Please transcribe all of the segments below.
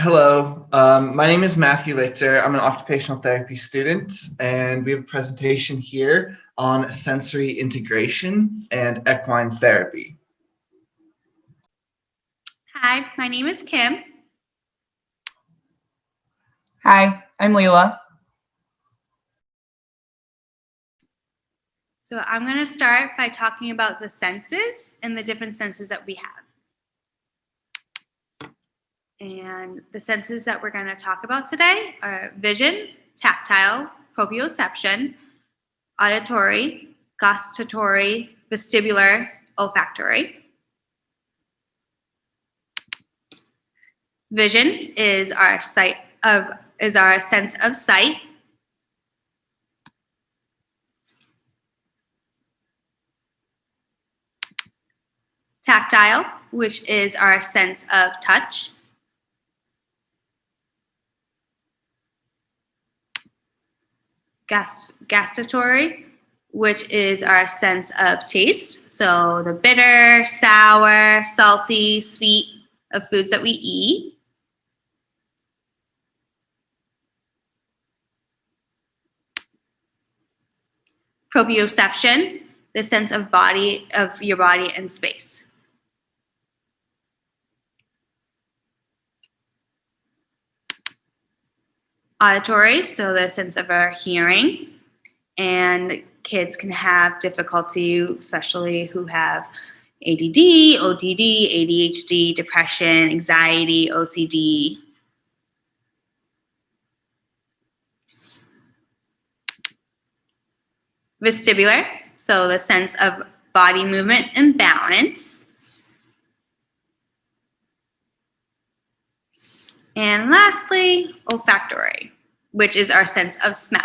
Hello, my name is Matthew Lichter. I'm an occupational therapy student, and we have a presentation here on sensory integration and equine therapy. Hi, my name is Kim. Hi, I'm Leela. So I'm going to start by talking about the senses and the different senses that we have. And the senses that we're going to talk about today are vision, tactile, proprioception, auditory, gustatory, vestibular, olfactory. Vision is our sense of sight. Tactile, which is our sense of touch. Gustatory, which is our sense of taste. So the bitter, sour, salty, sweet of foods that we eat. Proprioception, the sense of your body and space. Auditory, so the sense of our hearing, and kids can have difficulty, especially who have ADD, OTD, ADHD, depression, anxiety, OCD. Vestibular, so the sense of body movement and balance. And lastly, olfactory, which is our sense of smell.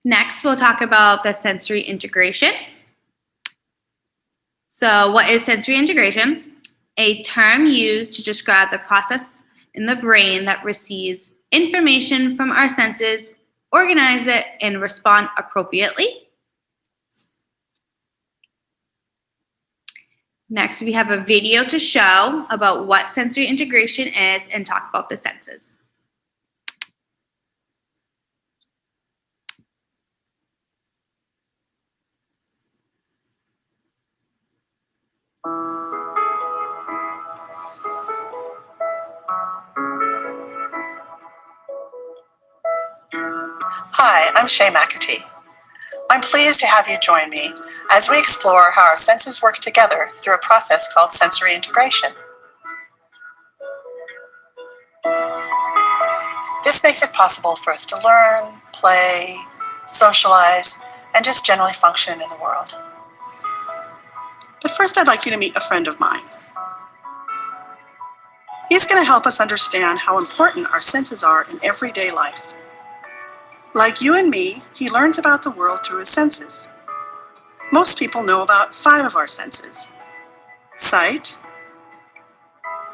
Next, we'll talk about the sensory integration. So what is sensory integration? A term used to describe the process in the brain that receives information from our senses, organize it, and respond appropriately. Next, we have a video to show about what sensory integration is and talk about the senses. Hi, I'm Shay McAtee. I'm pleased to have you join me as we explore how our senses work together through a process called sensory integration. This makes it possible for us to learn, play, socialize, and just generally function in the world. But first, I'd like you to meet a friend of mine. He's going to help us understand how important our senses are in everyday life. Like you and me, he learns about the world through his senses. Most people know about 5 of our senses: sight,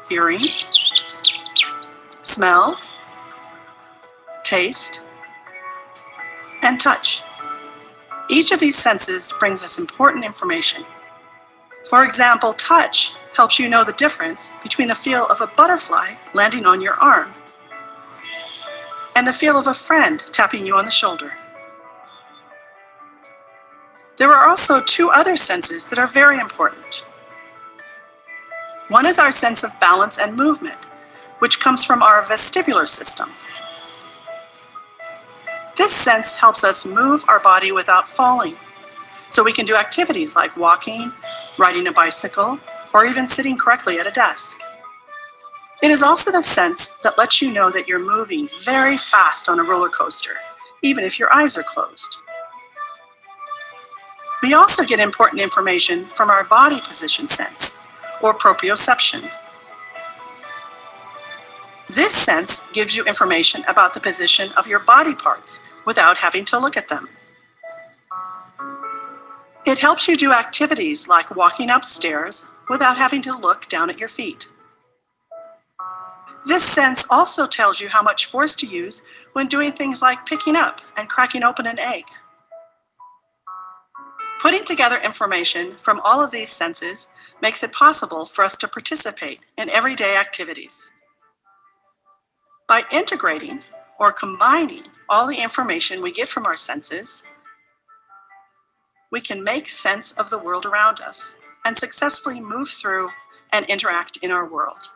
hearing, smell, taste, and touch. Each of these senses brings us important information. For example, touch helps you know the difference between the feel of a butterfly landing on your arm and the feel of a friend tapping you on the shoulder. There are also 2 other senses that are very important. One is our sense of balance and movement, which comes from our vestibular system. This sense helps us move our body without falling, so we can do activities like walking, riding a bicycle, or even sitting correctly at a desk. It is also the sense that lets you know that you're moving very fast on a roller coaster, even if your eyes are closed. We also get important information from our body position sense, or proprioception. This sense gives you information about the position of your body parts without having to look at them. It helps you do activities like walking upstairs, without having to look down at your feet. This sense also tells you how much force to use when doing things like picking up and cracking open an egg. Putting together information from all of these senses makes it possible for us to participate in everyday activities. By integrating or combining all the information we get from our senses, we can make sense of the world around us and successfully move through and interact in our world.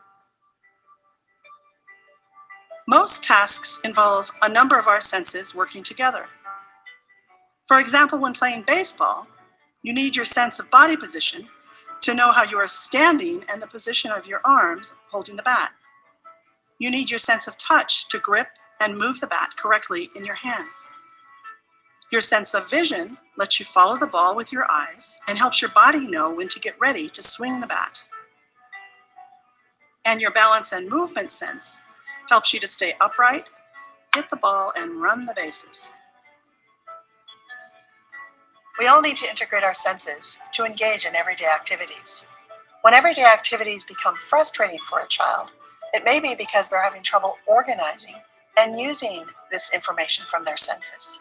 Most tasks involve a number of our senses working together. For example, when playing baseball, you need your sense of body position to know how you are standing and the position of your arms holding the bat. You need your sense of touch to grip and move the bat correctly in your hands. Your sense of vision lets you follow the ball with your eyes and helps your body know when to get ready to swing the bat. And your balance and movement sense helps you to stay upright, hit the ball, and run the bases. We all need to integrate our senses to engage in everyday activities. When everyday activities become frustrating for a child, it may be because they're having trouble organizing and using this information from their senses.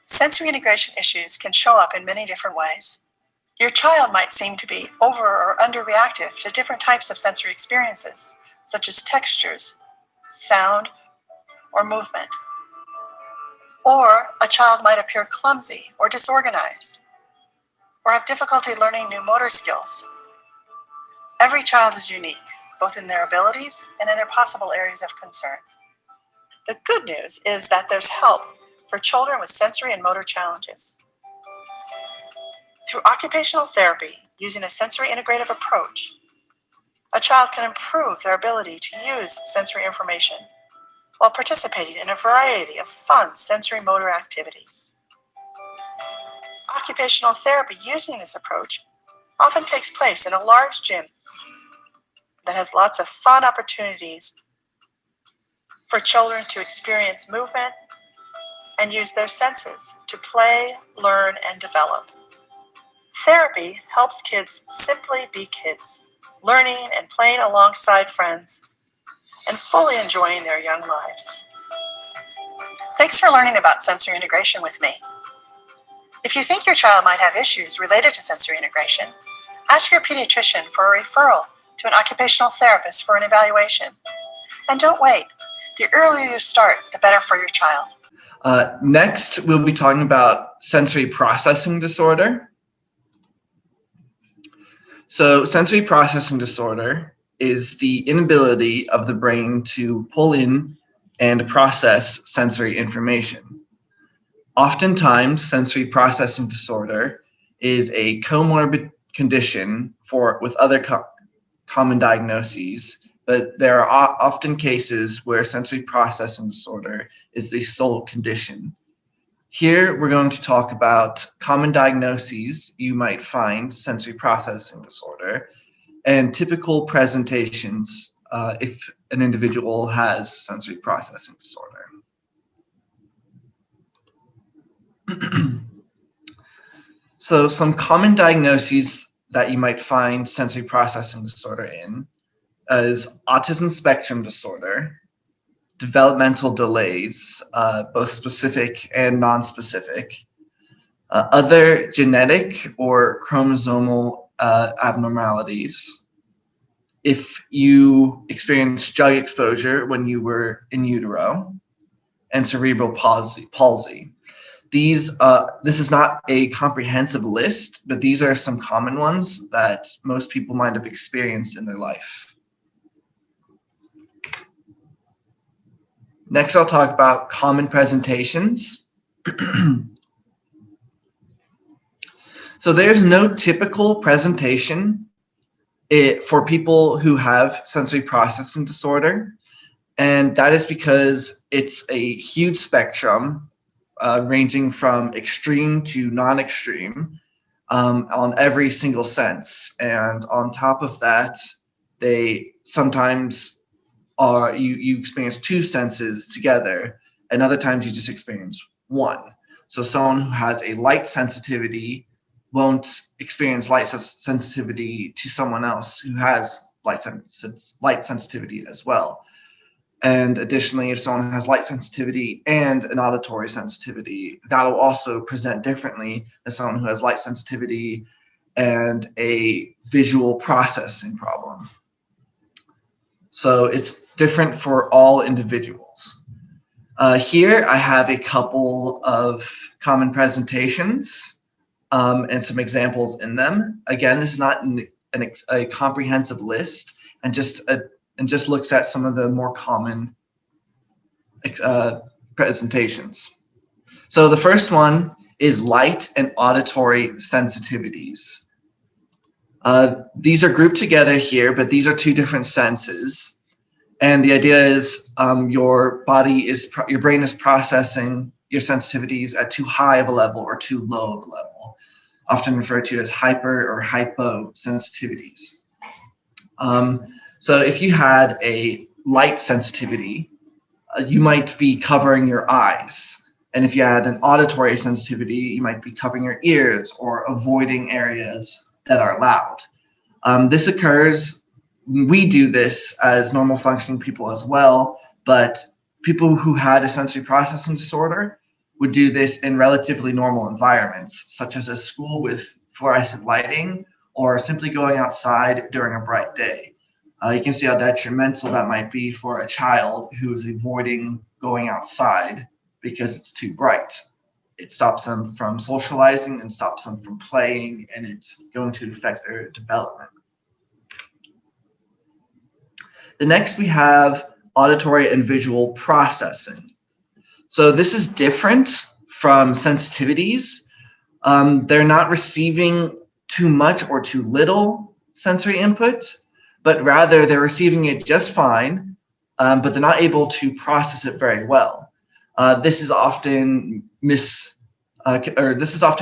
Sensory integration issues can show up in many different ways. Your child might seem to be over or underreactive to different types of sensory experiences, such as textures, sound, or movement. Or a child might appear clumsy or disorganized, or have difficulty learning new motor skills. Every child is unique, both in their abilities and in their possible areas of concern. The good news is that there's help for children with sensory and motor challenges. Through occupational therapy, using a sensory integrative approach, a child can improve their ability to use sensory information while participating in a variety of fun sensory motor activities. Occupational therapy using this approach often takes place in a large gym that has lots of fun opportunities for children to experience movement and use their senses to play, learn, and develop. Therapy helps kids simply be kids, learning and playing alongside friends, and fully enjoying their young lives. Thanks for learning about sensory integration with me. If you think your child might have issues related to sensory integration, ask your pediatrician for a referral to an occupational therapist for an evaluation. And don't wait. The earlier you start, the better for your child. Next, we'll be talking about sensory processing disorder. So sensory processing disorder is the inability of the brain to pull in and process sensory information. Oftentimes, sensory processing disorder is a comorbid condition with other common diagnoses, but there are often cases where sensory processing disorder is the sole condition. Here, we're going to talk about common diagnoses you might find sensory processing disorder and typical presentations if an individual has sensory processing disorder. So some common diagnoses that you might find sensory processing disorder in is autism spectrum disorder, developmental delays, both specific and non-specific, other genetic or chromosomal abnormalities, if you experienced drug exposure when you were in utero, and cerebral palsy. This is not a comprehensive list, but these are some common ones that most people might have experienced in their life. Next, I'll talk about common presentations. So there's no typical presentation for people who have sensory processing disorder, and that is because it's a huge spectrum ranging from extreme to non-extreme on every single sense. And on top of that, they sometimes you experience two senses together, and other times you just experience one. So someone who has a light sensitivity won't experience light sensitivity to someone else who has light sensitivity as well. And additionally, if someone has light sensitivity and an auditory sensitivity, that'll also present differently than someone who has light sensitivity and a visual processing problem. So it's different for all individuals. Here I have a couple of common presentations and some examples in them. Again, this is not a comprehensive list, and just looks at some of the more common presentations. So the first one is light and auditory sensitivities. These are grouped together here, but these are two different senses. And the idea is your brain is processing your sensitivities at too high of a level or too low of a level, often referred to as hyper or hypo sensitivities. So if you had a light sensitivity, you might be covering your eyes. And if you had an auditory sensitivity, you might be covering your ears or avoiding areas that are loud. This occurs, we do this as normal functioning people as well, but people who had a sensory processing disorder would do this in relatively normal environments, such as a school with fluorescent lighting or simply going outside during a bright day. You can see how detrimental that might be for a child who is avoiding going outside because it's too bright. It stops them from socializing and stops them from playing, and it's going to affect their development. The next we have auditory and visual processing. So this is different from sensitivities. They're not receiving too much or too little sensory input, but rather they're receiving it just fine, but they're not able to process it very well. This is often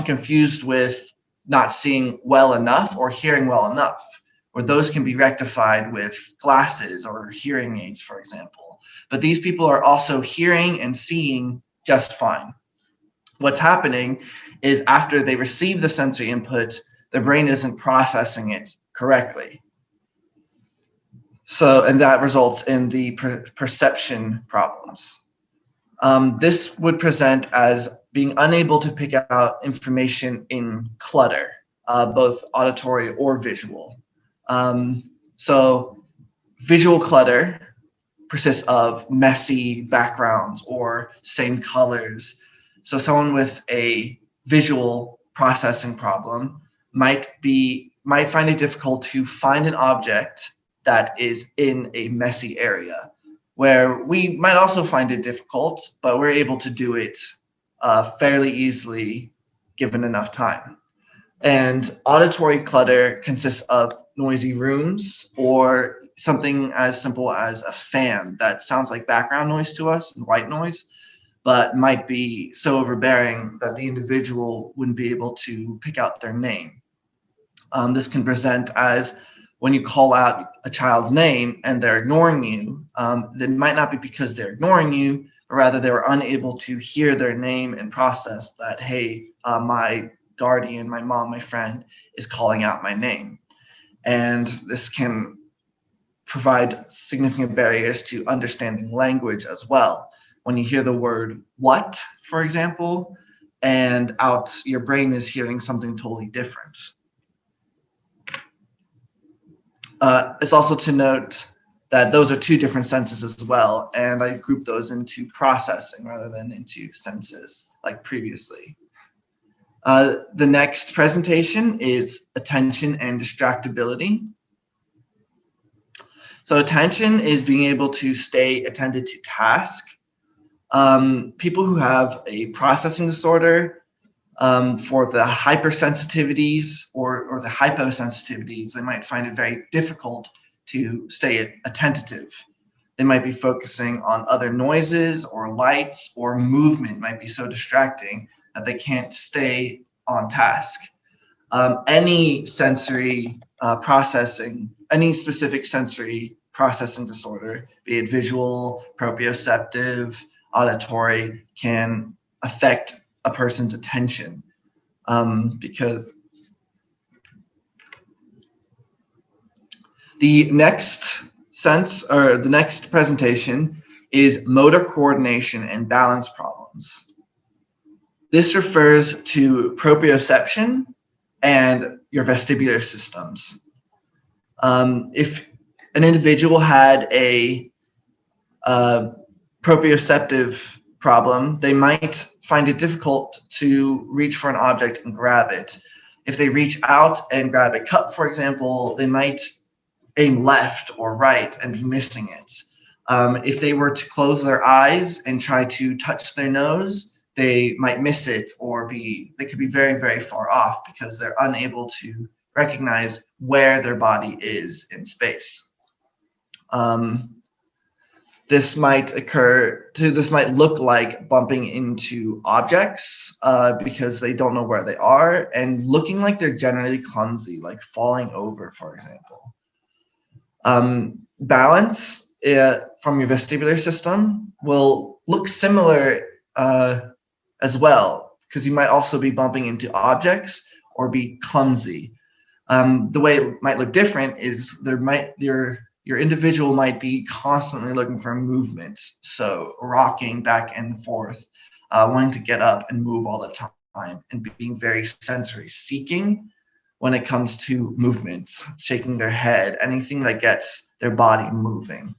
confused with not seeing well enough or hearing well enough, or those can be rectified with glasses or hearing aids, for example. But these people are also hearing and seeing just fine. What's happening is after they receive the sensory input, their brain isn't processing it correctly. And that results in the perception problems. This would present as being unable to pick out information in clutter, both auditory or visual. So visual clutter consists of messy backgrounds or same colors. So someone with a visual processing problem might find it difficult to find an object that is in a messy area, where we might also find it difficult, but we're able to do it fairly easily given enough time. And auditory clutter consists of noisy rooms or something as simple as a fan that sounds like background noise to us and white noise, but might be so overbearing that the individual wouldn't be able to pick out their name. This can present as when you call out a child's name and they're ignoring you, that might not be because they're ignoring you, but rather they were unable to hear their name and process that, hey, my guardian, my mom, my friend is calling out my name. And this can provide significant barriers to understanding language as well. When you hear the word what, for example, and your brain is hearing something totally different. It's also to note that those are two different senses as well, and I group those into processing rather than into senses like previously. The next presentation is attention and distractibility. So attention is being able to stay attended to task. People who have a processing disorder, for the hypersensitivities or the hyposensitivities, they might find it very difficult to stay attentive. They might be focusing on other noises or lights, or movement might be so distracting that they can't stay on task. Any sensory processing, any specific sensory processing disorder, be it visual, proprioceptive, auditory, can affect a person's attention, because The next the next presentation is motor coordination and balance problems. This refers to proprioception and your vestibular systems. If an individual had a proprioceptive problem, they might find it difficult to reach for an object and grab it. If they reach out and grab a cup, for example, they might aim left or right and be missing it. If they were to close their eyes and try to touch their nose, they might miss it, or they could be very, very far off because they're unable to recognize where their body is in space. This might look like bumping into objects because they don't know where they are, and looking like they're generally clumsy, like falling over, for example. Balance from your vestibular system will look similar as well, because you might also be bumping into objects or be clumsy. The way it might look different is your individual might be constantly looking for movement, so rocking back and forth, wanting to get up and move all the time, and being very sensory seeking when it comes to movements, shaking their head, anything that gets their body moving.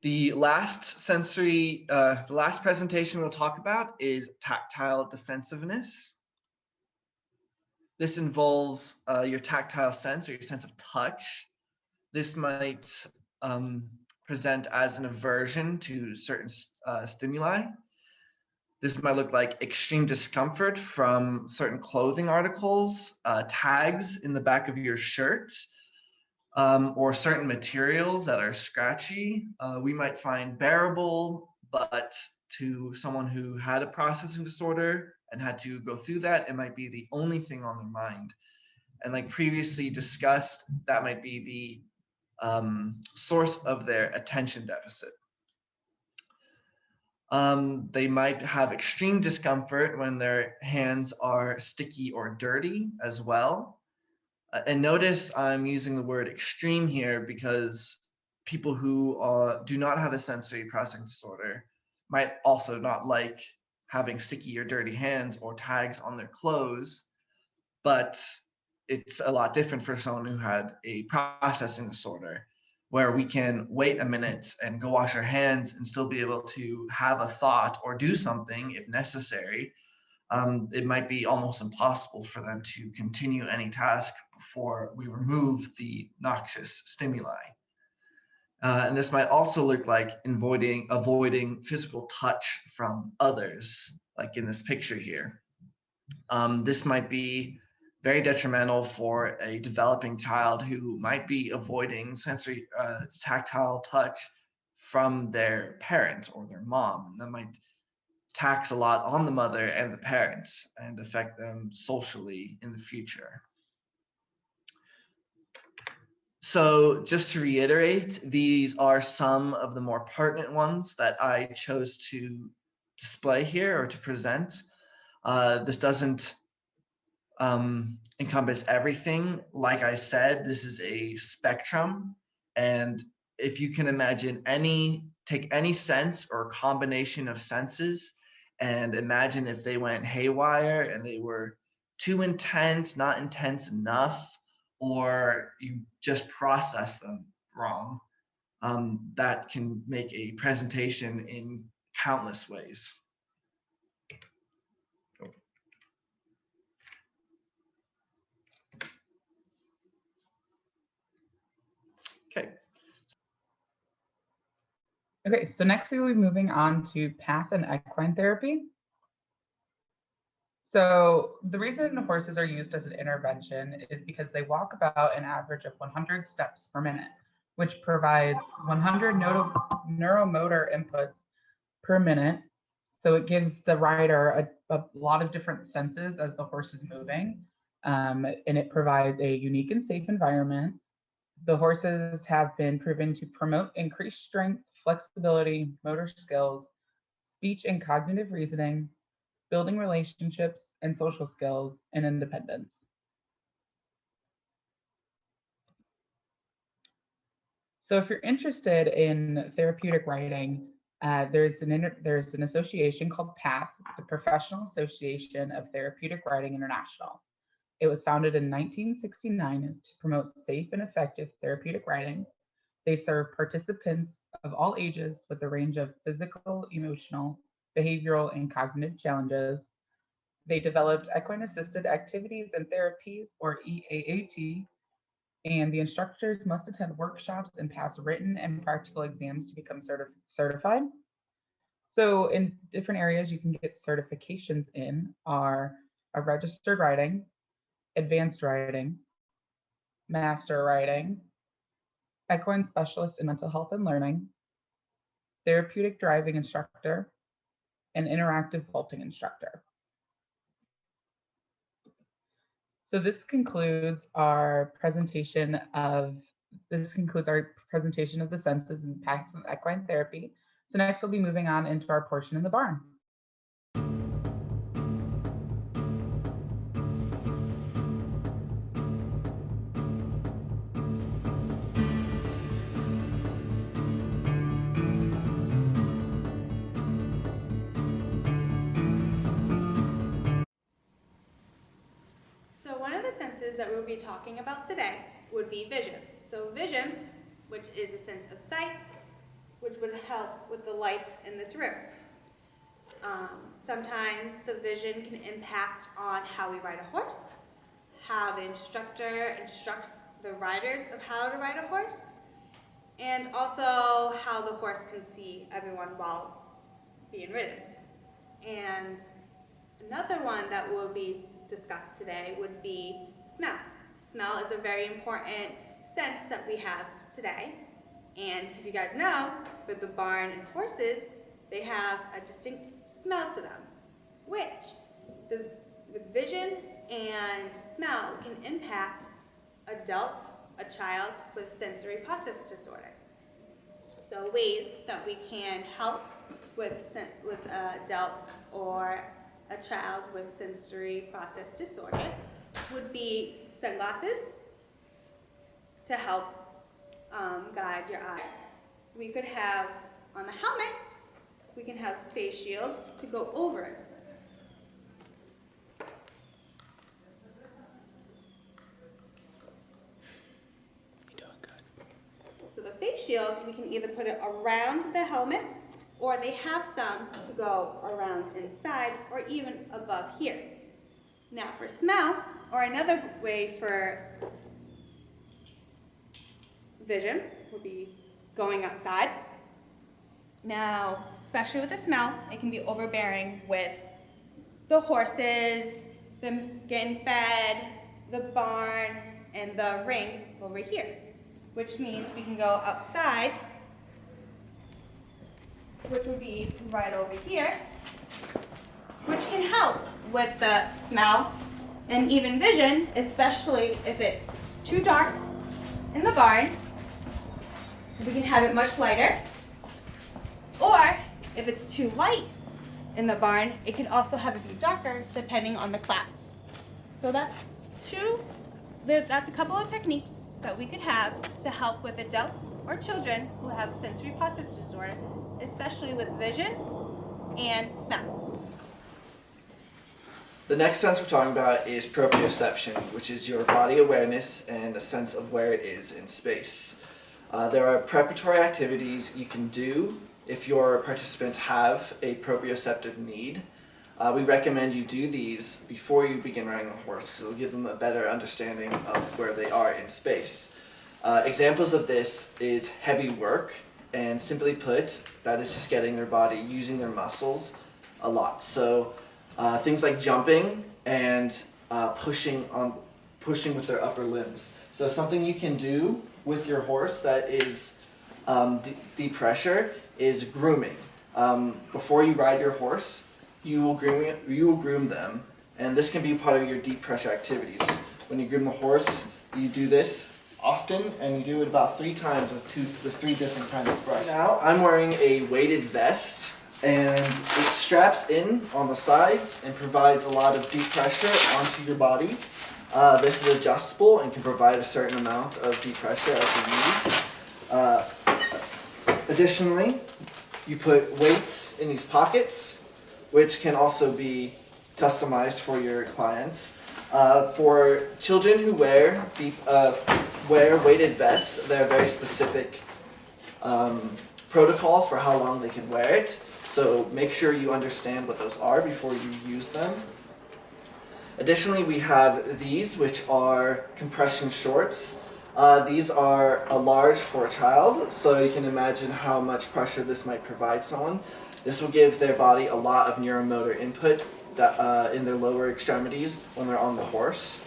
The last presentation we'll talk about is tactile defensiveness. This involves your tactile sense, or your sense of touch. This might present as an aversion to certain stimuli. This might look like extreme discomfort from certain clothing articles, tags in the back of your shirt, or certain materials that are scratchy. We might find bearable, but to someone who had a processing disorder and had to go through that, it might be the only thing on their mind. And like previously discussed, that might be the source of their attention deficit. They might have extreme discomfort when their hands are sticky or dirty as well. And notice I'm using the word extreme here because people who do not have a sensory processing disorder might also not like having sticky or dirty hands or tags on their clothes, but it's a lot different for someone who had a processing disorder, where we can wait a minute and go wash our hands and still be able to have a thought or do something if necessary. It might be almost impossible for them to continue any task before we remove the noxious stimuli. And this might also look like avoiding physical touch from others, like in this picture here. This might be very detrimental for a developing child who might be avoiding sensory tactile touch from their parent or their mom. That might tax a lot on the mother and the parents and affect them socially in the future. So just to reiterate, these are some of the more pertinent ones that I chose to display here or to present. This doesn't encompass everything. Like I said, this is a spectrum, and if you can imagine take any sense or combination of senses and imagine if they went haywire and they were too intense, not intense enough, or you just process them wrong, that can make a presentation in countless ways. Okay. Okay, so next we will be moving on to path and equine therapy. So the reason horses are used as an intervention is because they walk about an average of 100 steps per minute, which provides 100 neuromotor inputs per minute. So it gives the rider a lot of different senses as the horse is moving, and it provides a unique and safe environment. The horses have been proven to promote increased strength, flexibility, motor skills, speech and cognitive reasoning, building relationships and social skills, and independence. So if you're interested in therapeutic riding, there's an association called PATH, the Professional Association of Therapeutic Riding International. It was founded in 1969 to promote safe and effective therapeutic riding. They serve participants of all ages with a range of physical, emotional, behavioral, and cognitive challenges. They developed equine assisted activities and therapies, or EAAT, and the instructors must attend workshops and pass written and practical exams to become certified. So in different areas you can get certifications in are a registered riding, advanced riding, master riding, equine specialist in mental health and learning, therapeutic driving instructor, and interactive vaulting instructor. So this concludes our presentation of the senses and impacts of equine therapy. So next we'll be moving on into our portion in the barn. So one of the senses that we'll be talking about today would be vision. So vision, which is a sense of sight, which would help with the lights in this room. Sometimes the vision can impact on how we ride a horse, how the instructor instructs the riders of how to ride a horse, and also how the horse can see everyone while being ridden. And another one that will be discussed today would be smell. Smell is a very important sense that we have today. And if you guys know, with the barn and horses, they have a distinct smell to them, which with vision and smell can impact a child with sensory process disorder. So ways that we can help with adult or a child with sensory process disorder would be sunglasses to help guide your eye. We could have, on the helmet, we can have face shields to go over it. You're doing good. So the face shield, we can either put it around the helmet, or they have some to go around inside or even above here. Now for smell, or another way for vision would be going outside. Now, especially with the smell, it can be overbearing with the horses, them getting fed, the barn, and the ring over here, which means we can go outside, which would be right over here, which can help with the smell and even vision, especially if it's too dark in the barn. We can have it much lighter. Or if it's too light in the barn, it can also have it be darker depending on the clouds. So that's a couple of techniques that we could have to help with adults or children who have sensory process disorder, especially with vision and smell. The next sense we're talking about is proprioception, which is your body awareness and a sense of where it is in space. There are preparatory activities you can do if your participants have a proprioceptive need. We recommend you do these before you begin riding a horse because it will give them a better understanding of where they are in space. Examples of this is heavy work, and simply put, that is just getting their body using their muscles a lot. So things like jumping and pushing with their upper limbs. So something you can do with your horse that is deep pressure is grooming. Before you ride your horse, you will groom them, and this can be part of your deep pressure activities. When you groom the horse, you do this often, and you do it about 3 times with 3 different kinds of brushes. Now, I'm wearing a weighted vest and it straps in on the sides and provides a lot of deep pressure onto your body. This is adjustable and can provide a certain amount of deep pressure as you need. Additionally, you put weights in these pockets, which can also be customized for your clients. For children who wear weighted vests, there are very specific protocols for how long they can wear it. So make sure you understand what those are before you use them. Additionally, we have these, which are compression shorts. These are a large for a child, so you can imagine how much pressure this might provide someone. This will give their body a lot of neuromotor input in their lower extremities when they're on the horse.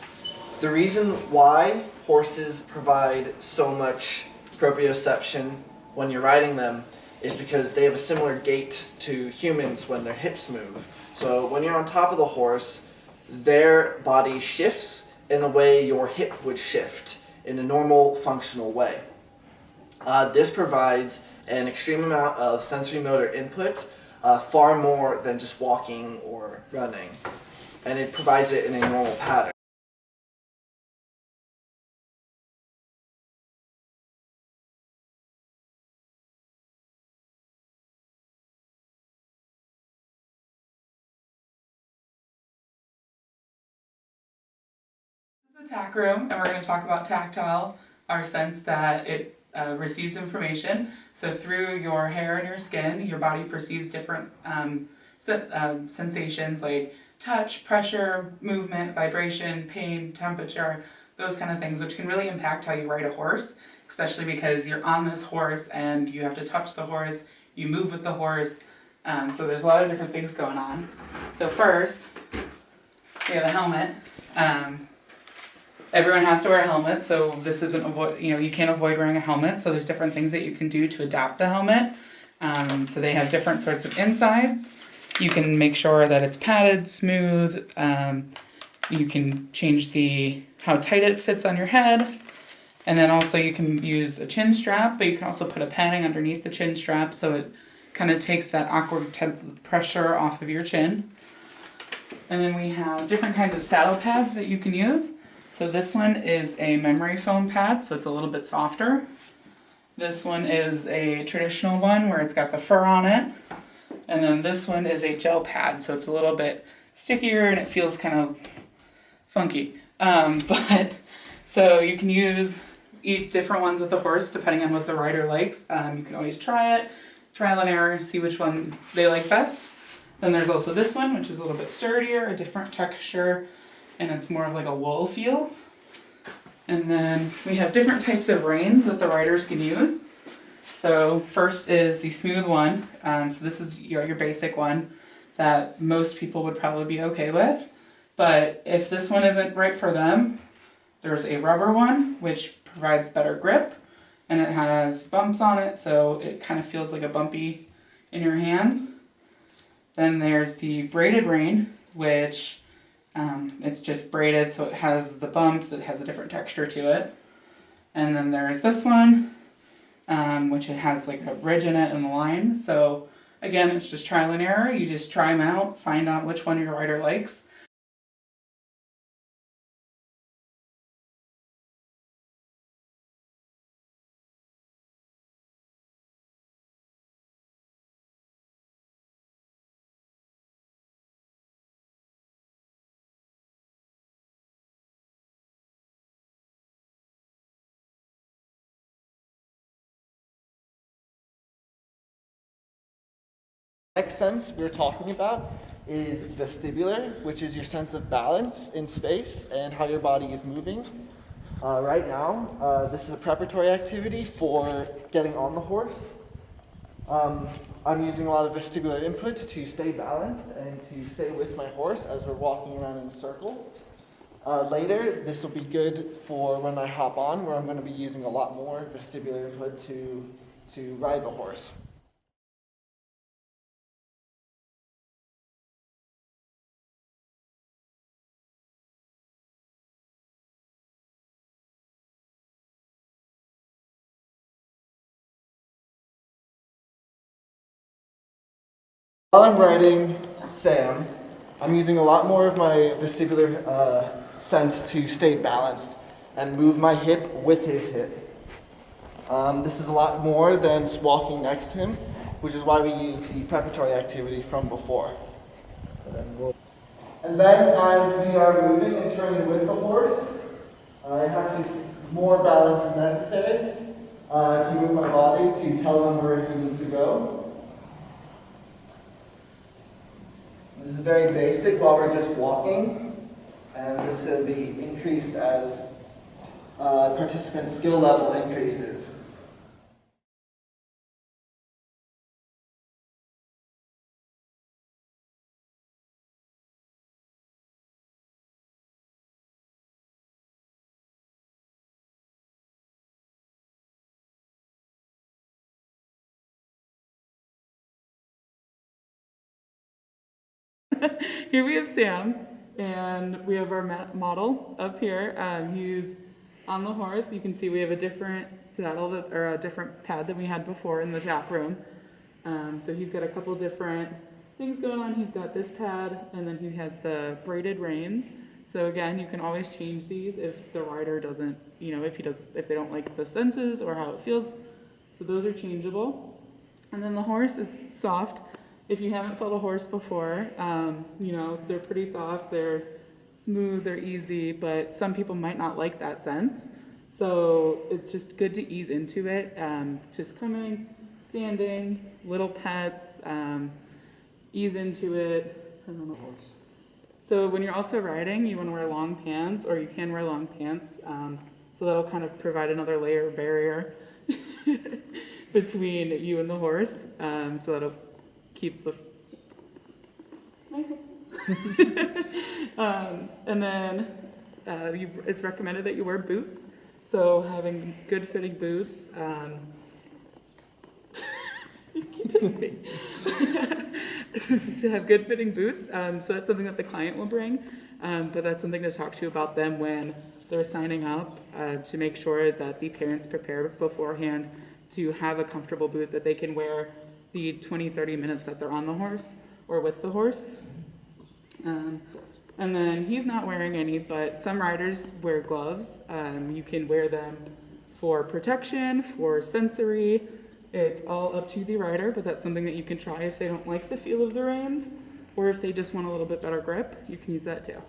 The reason why horses provide so much proprioception when you're riding them is because they have a similar gait to humans when their hips move. So when you're on top of the horse, their body shifts in the way your hip would shift in a normal functional way. This provides an extreme amount of sensory motor input, far more than just walking or running, and it provides it in a normal pattern. This is the tack room, and we're going to talk about tactile, our sense that it receives information. So through your hair and your skin, your body perceives different sensations like touch, pressure, movement, vibration, pain, temperature, those kind of things, which can really impact how you ride a horse, especially because you're on this horse and you have to touch the horse, you move with the horse, so there's a lot of different things going on. So first, we have a helmet. Everyone has to wear a helmet, so this isn't you can't avoid wearing a helmet. So there's different things that you can do to adapt the helmet. So they have different sorts of insides. You can make sure that it's padded, smooth. You can change how tight it fits on your head, and then also you can use a chin strap, but you can also put a padding underneath the chin strap, so it kind of takes that awkward pressure off of your chin. And then we have different kinds of saddle pads that you can use. So this one is a memory foam pad, so it's a little bit softer. This one is a traditional one where it's got the fur on it. And then this one is a gel pad, so it's a little bit stickier and it feels kind of funky. So you can use each different ones with the horse depending on what the rider likes. You can always try it, trial and error, see which one they like best. Then there's also this one, which is a little bit sturdier, a different texture, and it's more of like a wool feel. And then we have different types of reins that the riders can use. So first is the smooth one. So this is your basic one that most people would probably be okay with. But if this one isn't right for them, there's a rubber one, which provides better grip, and it has bumps on it, so it kind of feels like a bumpy in your hand. Then there's the braided rein, which it's just braided, so it has the bumps, it has a different texture to it. And then there's this one, which it has like a ridge in it and a line. So again, it's just trial and error. You just try them out, find out which one your rider likes. Next sense we're talking about is vestibular, which is your sense of balance in space and how your body is moving. Right now, this is a preparatory activity for getting on the horse. I'm using a lot of vestibular input to stay balanced and to stay with my horse as we're walking around in a circle. Later, this will be good for when I hop on, where I'm going to be using a lot more vestibular input to ride the horse. While I'm riding Sam, I'm using a lot more of my vestibular sense to stay balanced and move my hip with his hip. This is a lot more than just walking next to him, which is why we use the preparatory activity from before. And then as we are moving and turning with the horse, I have to more balance is necessary to move my body to tell him where he needs to go. This is very basic while we're just walking, and this will be increased as participant skill level increases. Here we have Sam, and we have our model up here. He's on the horse. You can see we have a different saddle or a different pad than we had before in the tack room. So he's got a couple different things going on. He's got this pad, and then he has the braided reins. So again, you can always change these if the rider doesn't, if they don't like the senses or how it feels. So those are changeable. And then the horse is soft. If you haven't felt a horse before, they're pretty soft, they're smooth, they're easy, but some people might not like that sense. So it's just good to ease into it. Just coming, standing, little pets, ease into it. So when you're also riding, you want to wear long pants, or you can wear long pants. So that'll kind of provide another layer of barrier between you and the horse. So that'll keep the and then it's recommended that you wear boots. So having good fitting boots to have good fitting boots. So that's something that the client will bring, but that's something to talk to about them when they're signing up, to make sure that the parents prepare beforehand to have a comfortable boot that they can wear the 20-30 minutes that they're on the horse or with the horse. And then he's not wearing any, but some riders wear gloves. You can wear them for protection, for sensory. It's all up to the rider, but that's something that you can try if they don't like the feel of the reins, or if they just want a little bit better grip, you can use that too.